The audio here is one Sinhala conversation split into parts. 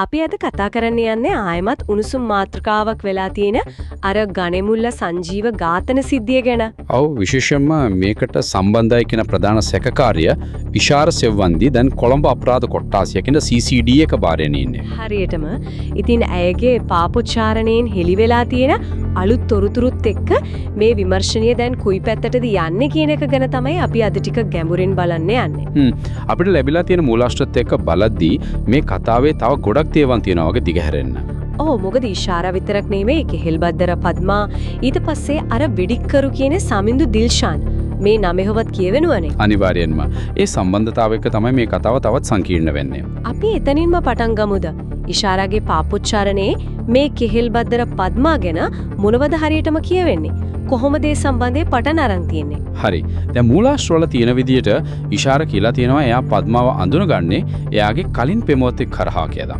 අපි අද කතා කරන්න යන්නේ ආයමත් උණුසුම් මාතෘකාවක් වෙලා තියෙන අර ගණෙමුල්ල සංජීව ඝාතන සිද්ධිය ගැන. ඔව් විශේෂයෙන්ම මේකට සම්බන්ධයි කියන ප්‍රධාන සැකකාරිය ඉෂාර සෙව්වන්දි දැන් කොළඹ අපරාධ කොට්ටාසියකින් CCD එක බාරගෙන ඉන්නේ. හරියටම. ඉතින් ඇයගේ පාපොච්චාරණයෙන් හෙළි වෙලා තියෙන අලුත් තොරතුරුත් එක්ක මේ විමර්ශනය දැන් කුයි පැත්තටද යන්නේ කියන එක ගැන තමයි අපි අද ටික ගැඹුරින් බලන්න යන්නේ. අපිට ලැබිලා තියෙන මූලාශ්‍රත් එක්ක බලද්දී මේ කතාවේ තව ගොඩක් දේවල් තියෙනවා වගේ දිගහැරෙන්න. ඔව් මොකද ඉෂාරා විතරක් නෙමෙයි කෙහෙල්බද්දර පද්මා ඊට පස්සේ අර වෙඩික්කරු කියන සමින්දු දිල්ෂාන් මේ නමෙහවත් කියවෙනවනේ. අනිවාර්යෙන්ම ඒ සම්බන්ධතාවය එක්ක තමයි මේ කතාව තවත් සංකීර්ණ වෙන්නේ. අපි එතනින්ම පටන් ගමුද. ඉෂාරාගේ පාපොච්චාරණේ මේ කෙහෙල්බද්දර පද්මා ගැන මොනවද හරියටම කියවෙන්නේ? කොහොමද ඒ සම්බන්ධයේ පටන් අරන් තියෙන්නේ? හරි. දැන් මූලාශ්‍රවල තියෙන විදිහට ඉෂාර කියලා තියෙනවා එයා පද්මාව අඳුනගන්නේ එයාගේ කලින් පෙමුවතෙක් කරහා කියලා.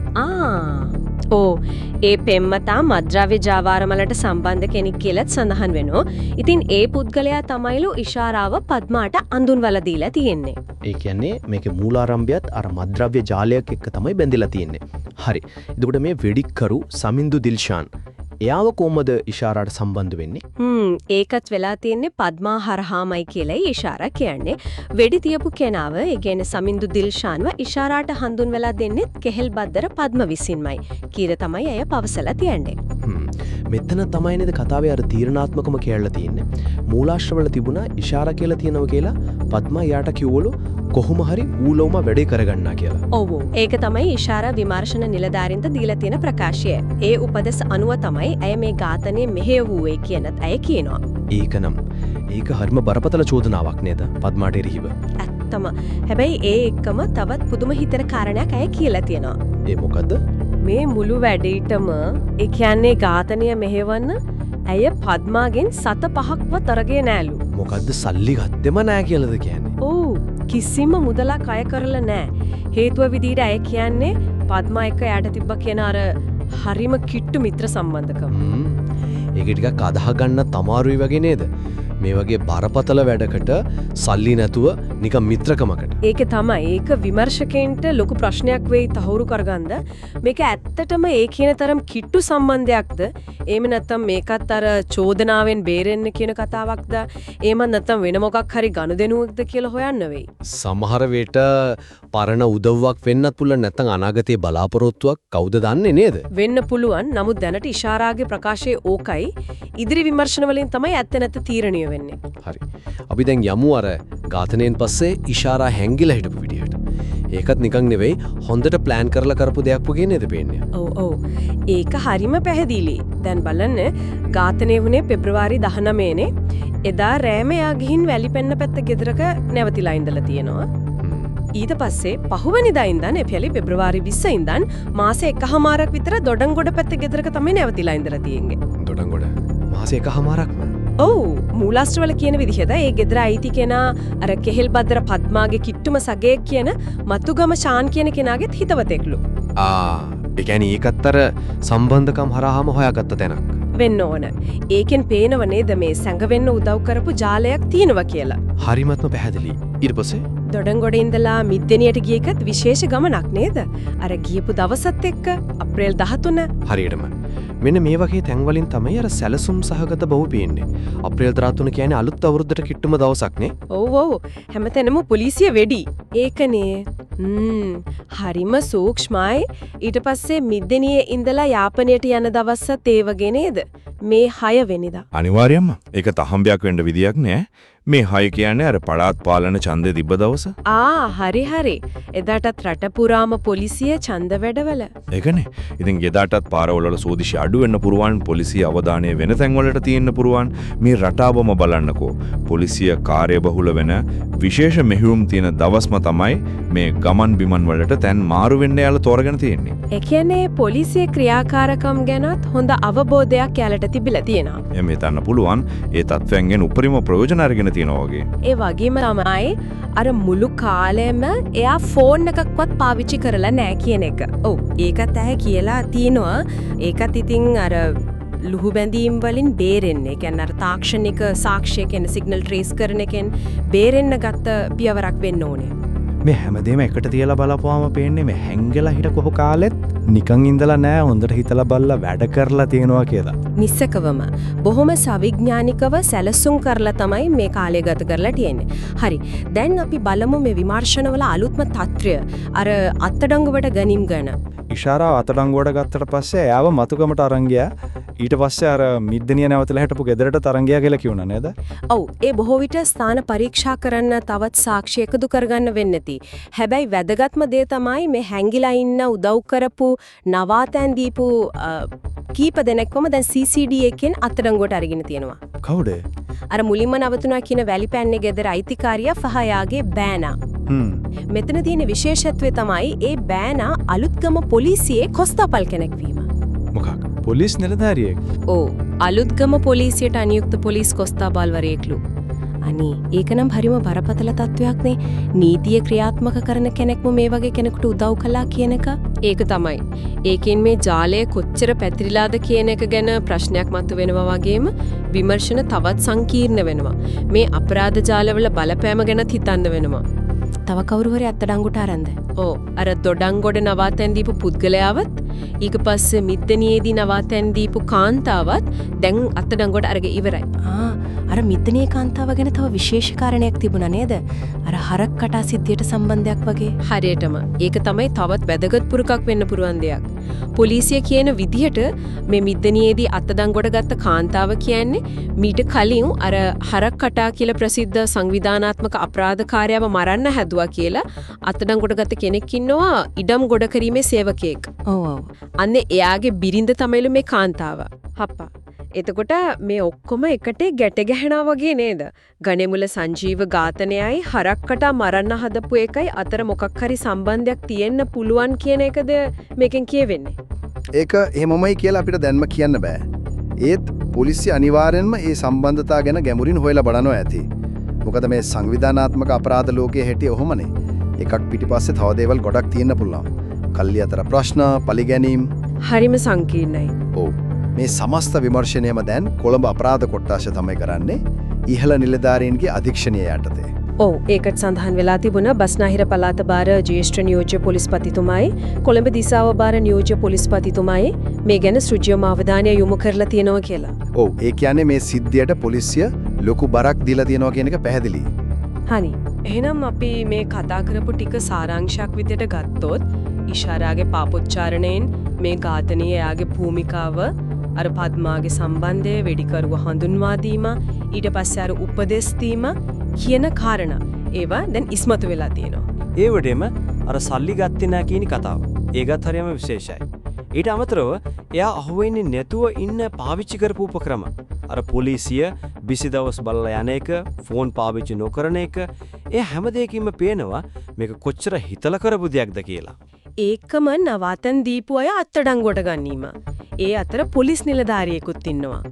ඒ පෙම්මතා මද්ද්‍රව්‍ය ජාවාරමලට සම්බන්ධ කෙනෙක් කියලාත් සඳහන් වෙනවා. ඉතින් ඒ පුද්ගලයා තමයිලු ඉෂාරාව පද්මාට අඳුන්වලා දීලා තියෙන්නේ. ඒ කියන්නේ මේකේ මූලාරම්භයත් අර මද්ද්‍රව්‍ය ජාලයක් එක්ක තමයි බැඳිලා තියෙන්නේ. හරි. එතකොට මේ වෙඩික්කරු සමින්දු දිල්ෂාන් එයාව කොහමද ඉෂාරාට සම්බන්ධ වෙන්නේ? ඒකත් වෙලා තියෙන්නේ පද්මා හරහාමයි කියලායි ඉෂාරා කියන්නේ. වෙඩි තියපු කෙනාව, ඒ කියන්නේ සමින්දු දිල්ෂාන්ව ඉෂාරාට හඳුන්වලා දෙන්නේ කෙහෙල්බද්දර පද්ම විසින්මයි. කීර තමයි අය පවසලා තියන්නේ. මෙතන තමයි නේද කතාවේ අර තීරණාත්මකම කියලා තියෙන්නේ. මූලාශ්‍රවල තිබුණා ඉෂාරා කියලා තියෙනවා කියලා පද්මා යාට කිව්වලු කොහොම හරි ඌලවම වැඩේ කරගන්නා කියලා. ඔව්. ඒක තමයි ඉෂාරා විමර්ශන නිලධාරින්ට දීලා තියෙන ප්‍රකාශය. ඒ උපදෙස් අනුව තමයි ඇය මේ ඝාතනය මෙහෙයවුවේ කියනත් ඇය කියනවා. ඒක හරිම බරපතල චෝදනාවක් නේද පද්මාට එරෙහිව. ඇත්තම. හැබැයි ඒ එක්කම තවත් පුදුම හිතෙන කාරණයක් ඇය කියලා තියෙනවා. ඒ මොකද්ද? මේ මුළු වැඩේටම ඒ කියන්නේ ඝාතනය මෙහෙවන්න ඇය පද්මාගෙන් 7-5ක්වත් අරගෙන නෑලු. මොකද්ද සල්ලි ගත්තෙම නෑ කියලාද කියන්නේ? ඔව්. කිසිම මුදලක් අය කරලා නෑ. හේතුව විදිහට අය කියන්නේ පද්මා එක්ක යාට තිබ්බ කියන අර හරිම කිට්ටු මිත්‍ර සම්බන්ධකම්. ඒක ටිකක් අදාහ ගන්න තමාරුයි වගේ නේද? මේ වගේ බරපතල වැඩකට සල්ලි නැතුව නිකන් මිත්‍රකමකට. ඒක තමයි. ඒක විමර්ශකයන්ට ලොකු ප්‍රශ්නයක් වෙයි තහවුරු කරගන්න. මේක ඇත්තටම ඒ කියන තරම් කිට්ටු සම්බන්ධයක්ද? එහෙම නැත්නම් මේකත් අර චෝදනාවෙන් බේරෙන්න කියන කතාවක්ද? එහෙම නැත්නම් වෙන මොකක් හරි ගනුදෙනුවක්ද කියලා හොයන්න වෙයි. සමහර වෙලට පරණ උදව්වක් වෙන්නත් පුළුවන් නැත්නම් අනාගතයේ බලාපොරොත්තුවක් කවුද දන්නේ නේද? වෙන්න පුළුවන්. නමුත් දැනට ඉෂාරාගේ ප්‍රකාශයේ ඕකයි. ඉදිරි විමර්ශන වලින් තමයි ඇත්ත නැත්ත තීරණය වෙන්නේ. හරි. අපි දැන් යමු අර ඝාතනයෙන් පස්සේ ඉෂාරා හැංගිලා හිටපු විදියට. ඒකත් නිකන් නෙවෙයි හොඳට ප්ලෑන් කරලා කරපු දෙයක් වගේ නේද පේන්නේ. ඔව්. ඒක හරිම පැහැදිලි. දැන් බලන්න ඝාතනය වුණේ පෙබ්‍රවාරි 19නේ. එදා රෑම යා ගිහින් වැලිපෙන්න පැත්ත ගෙදරක නැවතිලා ඉඳලා තියෙනවා. ඊට පස්සේ පහුවෙනිදා ඉඳන් එපැලි පෙබ්‍රවාරි 20 ඉඳන් මාස එකහමාරක් විතර දොඩංගොඩ පැත්ත ගෙදරක තමයි නැවතිලා ඉඳලා තියෙන්නේ. දොඩංගොඩ මාස එකහමාරක්ම. ඔව් මූලාශ්‍රවල කියන විදිහට ඒ ගෙදර අයිති කෙනා අර කෙහෙල්බද්දර පද්මාගේ කිට්ටුම සගයෙක් කියන මතුගම ශාන් කියන කෙනාගේත් හිතවතෙක්ලු. ඒ කියන්නේ ඒකත් අර සම්බන්ධකම් හරහාම හොයාගත්ත තැනක්. වෙන්න ඕන. ඒකෙන් පේනව නේද මේ සැඟවෙන්න උදව් කරපු ජාලයක් තියෙනවා කියලා. හරිමත්ම පැහැදිලි. ඊට පස්සේ දොඩංගොඩ ඉඳලා මිද්දෙනියට ගිය එකත් විශේෂ ගමනක් නේද? අර ගියපු දවසත් එක්ක අප්‍රේල් 13. හරියටම. මෙන්න මේ වගේ තැන්වලින් තමයි අර සැලසුම් සහගත බව පේන්නේ. අප්‍රේල් 13 කියන්නේ අලුත් අවුරුද්දට කිට්ටුම දවසක් නේ. ඔව්. හැමතැනම පොලිසිය වෙඩි. ඒකනේ. හරිම සූක්ෂමයි. ඊට පස්සේ මිද්දෙනියේ ඉඳලා යාපනයට යන දවසත් ඒ වගේ නේද? මේ 6 වෙනිදා. අනිවාර්යයෙන්ම. ඒක තහඹයක් වෙන්න විදියක් නෑ. මේ 6 කියන්නේ අර පළාත් පාලන ඡන්දෙ තිබ්බ දවස. හරි. එදාටත් රට පුරාම පොලිසිය ඡන්ද වැඩවල. ඒකනේ. ඉතින් එදාටත් පාරවල වල සෝදිසි අඩු වෙන්න පුරුවන්, පොලිසිය අවධානය වෙන තැන් වලට තියෙන්න පුරුවන්. මේ රටාවම බලන්නකෝ. පොලිසිය කාර්යබහුල වෙන විශේෂ මෙහෙයුම් තියෙන දවස්ම තමයි මේ ගමන් බිමන් වලට තැන් මාරු වෙන්න යාලා තෝරගෙන තියෙන්නේ. ඒ කියන්නේ පොලිසිය ක්‍රියාකාරකම් ගැනත් හොඳ අවබෝධයක් යාලට තිබිලා තියෙනවා. එමෙ හිතන්න පුළුවන් ඒ තත්ත්වයෙන් උපරිම ප්‍රයෝජන අරගෙන තියෙනවා වගේ. ඒ වගේම තමයි අර මුළු කාලෙම එයා ෆෝන් එකක්වත් පාවිච්චි කරලා නැහැ කියන එක. ඔව් ඒකත් ඇහැ කියලා තියෙනවා. ඒකත් ඉතින් අර ලුහු බැඳීම් වලින් බේරෙන්නේ. ඒ කියන්නේ අර තාක්ෂණික සාක්ෂිය කියන සිග්නල් ට්‍රේස් කරන එකෙන් බේරෙන්න ගත්ත පියවරක් වෙන්න ඕනේ. මේ හැමදේම එකට තියලා බලපුවාම පේන්නේ මේ හැංගලා හිට කොහො කාලෙත් නිකන් ඉඳලා නෑ හොඳට හිතලා බලලා වැඩ කරලා තියෙනවා කියලා. නිස්සකවම බොහොම සවිඥානිකව සැලසුම් කරලා තමයි මේ කාලය ගත කරලා තියෙන්නේ. හරි. දැන් අපි බලමු මේ විමර්ශනවල අලුත්ම තත්ත්වය අර අත්අඩංගුවට ගැනීම ගැන. ඉෂාරාව අතඩංගුවට ගත්තට පස්සේ එයාව මතුකමට අරන් ගියා. ඊට පස්සේ අර මිද්දනිය නැවතලා හිටපු ගෙදරට තරන් ගියා කියලා කිව්නා නේද? ඔව් ඒ බොහෝ විට ස්ථාන පරීක්ෂා කරන්න තවත් සාක්ෂි එකතු කරගන්න වෙන්නේ නැති. හැබැයි වැදගත්ම දේ තමයි මේ හැංගිලා ඉන්න උදව් කරපු නවාතැන් දීපු කීප දෙනෙක්වම දැන් CCD එකෙන් අත්අඩංගුවට අරගෙන තියෙනවා. කවුද? අර මුලින්ම නවතුනා කියන වැලිපැන්නේ ගෙදර අයිතිකාරියා ෆහයාගේ බෑනා. මෙතන තියෙන විශේෂත්වය තමයි ඒ බෑනා අලුත්ගම පොලිසියේ කොස්තාපල් කෙනෙක් වීම. මොකක්? පොලිස් නිලධාරියෙක්. ඔව් අලුත්ගම පොලිසියට අනියුක්ත පොලිස් කොස්තාපල්වරයෙක්ලු. අනේ ඒක නම් හරිම බරපතල තත්වයක් නේ. නීතිය ක්‍රියාත්මක කරන කෙනෙක්ම මේ වගේ කෙනෙකුට උදව් කළා කියන එක. ඒක තමයි. ඒකෙන් මේ ජාලය කොච්චර පැතිරිලාද කියන එක ගැන ප්‍රශ්නයක් මතුවෙනවා වගේම විමර්ශන තවත් සංකීර්ණ වෙනවා. මේ අපරාධ ජාලවල බලපෑම ගැනත් හිතන්න වෙනවා. තව කවුරු හරි අත්අඩංගුවට අරන්ද? ඔව් අර දොඩංගොඩ නවාතැන් දීපු පුද්ගලයාවත් ඊට පස්සේ මිද්දනියේදී නවාතැන් දීපු කාන්තාවත් දැන් අත්අඩංගුවට අරගෙන ඉවරයි. අර මිද්දනියේ කාන්තාව ගැන තව විශේෂ කාරණයක් තිබුණා නේද? අර හරක් කටා සිද්ධියට සම්බන්ධයක් වගේ. හරියටම. ඒක තමයි තවත් වැදගත් පුරුකක් වෙන්න පුරුවන් දෙයක්. පොලිසිය කියන විදිහට මේ මිද්දනියේදී අත්අඩංගුවට ගත්ත කාන්තාව කියන්නේ මීට කලින් අර හරක් කටා කියලා ප්‍රසිද්ධ සංවිධානාත්මක අපරාධකාරයව මරන්න හැදුවා කියලා අත්අඩංගුවට ගත්ත කෙනෙක් ඉන්නවා ඉඩම් ගොඩ කිරීමේ සේවකයෙක්. ඔව් ඔව්. අන්නේ එයාගේ බිරිඳ තමයිලු මේ කාන්තාව. හප්පා. එතකොට මේ ඔක්කොම එකට ගැට ගැහෙනා වගේ නේද? ගණෙමුල සංජීව ඝාතනයයි හරක්කට මරන්න හදපු එකයි අතර මොකක් හරි සම්බන්ධයක් තියෙන්න පුළුවන් කියන එකද මේකෙන් කියවෙන්නේ. ඒක එහෙමමයි කියලා අපිට දැන්ම කියන්න බෑ. ඒත් පොලිසිය අනිවාර්යෙන්ම මේ සම්බන්ධතා ගැන ගැඹුරින් හොයලා බලනවා ඇති. මොකද මේ සංවිධානාත්මක අපරාධ ලෝකයේ හැටි ඔහොමනේ. එකක් පිටිපස්සේ තව දේවල් ගොඩක් තියෙන්න පුළුවන්. කල්ලි අතර ප්‍රශ්න, පලිගැනීම් හරිම සංකීර්ණයි. ඔව්. මේ සමස්ත විමර්ශනයම දැන් කොළඹ අපරාධ කොට්ටාශය තමයි කරන්නේ ඉහළ නිලධාරීන්ගේ අධීක්ෂණය යටතේ. ඔව් ඒකට සඳහන් වෙලා තිබුණා බස්නාහිර පළාත භාර ජ්‍යෙෂ්ඨ නියෝජ්‍ය පොලිස්පතිතුමායි කොළඹ දිසාව භාර නියෝජ්‍ය පොලිස්පතිතුමායි මේ ගැන සෘජ්‍යම අවධානය යොමු කරලා තියෙනවා කියලා. ඔව් ඒ කියන්නේ මේ සිද්ධියට පොලිසිය ලොකු බරක් දීලා තියෙනවා කියන එක පැහැදිලි. හරි. එහෙනම් අපි මේ කතා කරපු ටික සාරාංශයක් විදිහට ගත්තොත් ඉෂාරාගේ පාපොච්චාරණයෙන් මේ ඝාතනයේ එයාගේ භූමිකාව අර පද්මාගේ සම්බන්ධය වෙඩිකරුව හඳුන්වා දීම ඊට පස්සේ අර උපදෙස් දීම කියන කාරණා ඒවා දැන් ඉස්මතු වෙලා තියෙනවා. ඒ වගේම අර සල්ලි ගත්තේ නැහැ කියන කතාව. ඒකත් හරියම විශේෂයි. ඊට අමතරව එයා අහුවෙන්නේ නැතුව ඉන්න පාවිච්චි කරපු උපක්‍රම. අර පොලිසිය බිසි දවස් බලලා යන එක, ෆෝන් පාවිච්චි නොකරන එක, ඒ හැම දෙයකින්ම පේනවා මේක කොච්චර හිතලා කරපු දෙයක්ද කියලා. ඒකම නවාතැන් දීපු අය අත්අඩංගුවට ගැනීම. ඒ අතර පොලිස් නිලධාරියෙකුත් ඉන්නවා.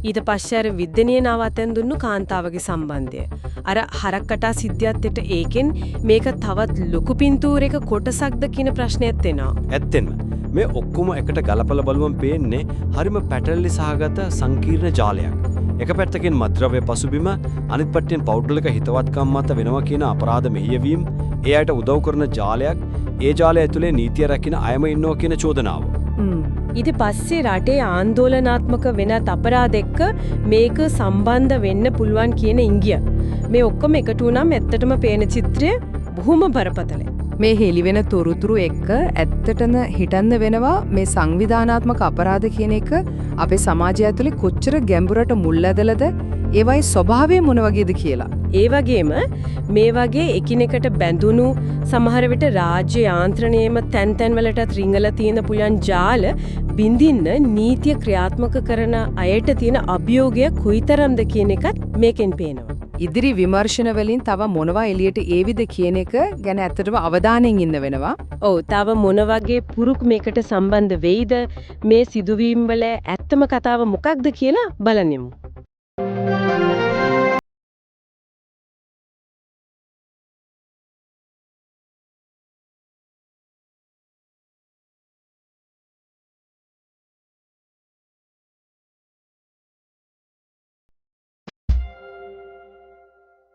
ඊට පස්සේ අර විද්‍යානීය නවාතැන් දුන්නු කාන්තාවගේ සම්බන්ධය. අර හරක්කටා සිද්ධියත් ඒකෙන් මේක තවත් ලොකු පින්තූරයක කොටසක්ද කියන ප්‍රශ්නයත් එනවා. ඇත්තෙන්ම මේ ඔක්කොම එකට ගලපලා බලුවම පේන්නේ හරිම පැටලි සහගත සංකීර්ණ ජාලයක්. එක පැත්තකින් මද්‍රව්‍ය පසුබිම, අනිත් පැත්තෙන් පෞද්ගලික හිතවත්කම් මත වෙනවා කියන අපරාධ මෙහෙයවීම, ඒ අයට උදව් කරන ජාලයක්, ඒ ජාලය ඇතුලේ නීතිය රැකින අයම ඉන්නවා කියන චෝදනාව. ඊට පස්සේ රටේ ආందోලනාත්මක වෙනත් අපරාධ එක්ක මේක සම්බන්ධ වෙන්න පුළුවන් කියන ඉංගිය. මේ ඔක්කොම එකතු වුණාම ඇත්තටම පේන චිත්‍රය බොහොම බරපතලයි. මේ හෙළිවෙන තොරතුරු එක්ක ඇත්තටම හිතන්න වෙනවා මේ සංවිධානාත්මක අපරාධ කියන එක අපේ සමාජය ඇතුලේ කොච්චර ගැඹුරට මුල් ඇදලාද ඒවයි ස්වභාවය මොන වගේද කියලා. ඒ වගේම මේ වගේ එකිනෙකට බැඳුණු සමහර විට රාජ්‍ය යාන්ත්‍රණයේම තැන් තැන් වලටත් රිංගලා තියෙන පුයන් ජාල බින්දින්න නීතිය ක්‍රියාත්මක කරන අයට තියෙන අභියෝගය කුයිතරම්ද කියන එකත් මේකෙන් පේනවා. ඉදිරි විමර්ශන වලින් තව මොනවා එළියට ඒවිද කියන එක ගැන ඇත්තටම අවධානයෙන් ඉන්න වෙනවා. ඔව් තව මොන වගේ පුරුක් මේකට සම්බන්ධ වෙයිද මේ සිදුවීම් වල ඇත්තම කතාව මොකක්ද කියලා බලන්නමු.